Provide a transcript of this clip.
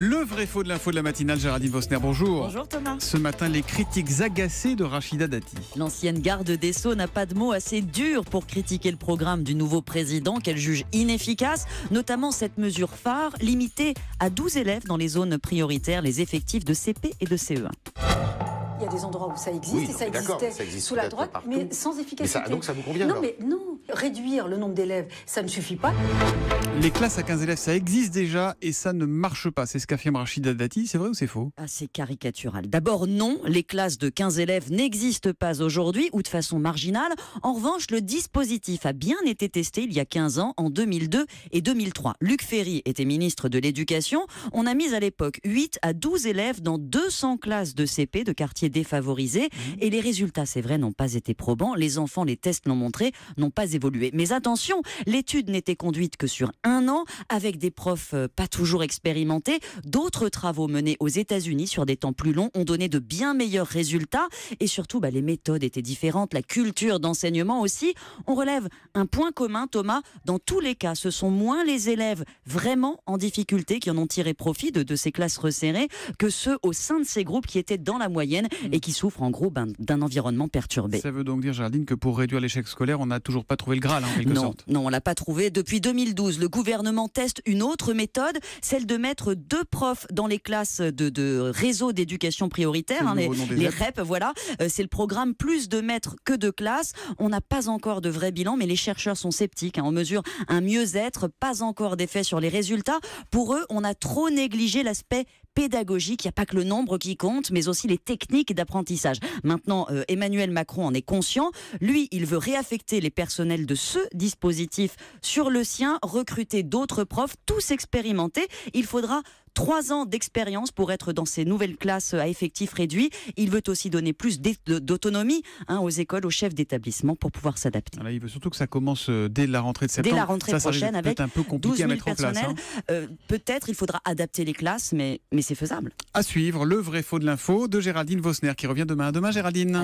Le vrai faux de l'info de la matinale, Géraldine Vosner, bonjour. Bonjour Thomas. Ce matin, les critiques agacées de Rachida Dati. L'ancienne garde des Sceaux n'a pas de mots assez durs pour critiquer le programme du nouveau président qu'elle juge inefficace, notamment cette mesure phare, limitée à 12 élèves dans les zones prioritaires, les effectifs de CP et de CE1. Il y a des endroits où ça existe, Oui, et ça existe sous la droite, partout. mais sans efficacité. Donc ça vous convient Non, alors mais non, réduire le nombre d'élèves, ça ne suffit pas. Les classes à 15 élèves, ça existe déjà et ça ne marche pas. C'est ce qu'affirme Rachida Dati. C'est vrai ou c'est faux? C'est caricatural. D'abord, non, les classes de 15 élèves n'existent pas aujourd'hui ou de façon marginale. En revanche, le dispositif a bien été testé il y a 15 ans, en 2002 et 2003. Luc Ferry était ministre de l'Éducation. On a mis à l'époque 8 à 12 élèves dans 200 classes de CP, de quartiers défavorisés. Et les résultats, c'est vrai, n'ont pas été probants. Les enfants, les tests l'ont montré, n'ont pas évolué. Mais attention, l'étude n'était conduite que sur un an, avec des profs pas toujours expérimentés. D'autres travaux menés aux États-Unis sur des temps plus longs ont donné de bien meilleurs résultats. Et surtout, les méthodes étaient différentes, la culture d'enseignement aussi. On relève un point commun, Thomas. Dans tous les cas, ce sont moins les élèves vraiment en difficulté qui en ont tiré profit de ces classes resserrées que ceux au sein de ces groupes qui étaient dans la moyenne et qui souffrent en gros d'un environnement perturbé. Ça veut donc dire, Géraldine, que pour réduire l'échec scolaire, on n'a toujours pas trouvé le Graal, en quelque sorte. Non, on ne l'a pas trouvé. Depuis 2012, le gouvernement teste une autre méthode, celle de mettre 2 profs dans les classes de réseau d'éducation prioritaire, les REP, voilà. C'est le programme plus de maîtres que de classes. On n'a pas encore de vrai bilan, mais les chercheurs sont sceptiques. On mesure un mieux-être, pas encore d'effet sur les résultats. Pour eux, on a trop négligé l'aspect pédagogique. Il n'y a pas que le nombre qui compte, mais aussi les techniques d'apprentissage. Maintenant, Emmanuel Macron en est conscient. Lui, il veut réaffecter les personnels de ce dispositif sur le sien, recruter d'autres profs, tous expérimentés. Il faudra 3 ans d'expérience pour être dans ces nouvelles classes à effectifs réduits. Il veut aussi donner plus d'autonomie aux écoles, aux chefs d'établissement pour pouvoir s'adapter. Il veut surtout que ça commence dès la rentrée de septembre. Dès la rentrée prochaine, avec un peu compliqué 12 000 à mettre en place. Peut-être il faudra adapter les classes, mais c'est faisable. À suivre, le vrai faux de l'info de Géraldine Vosner qui revient demain. À demain, Géraldine.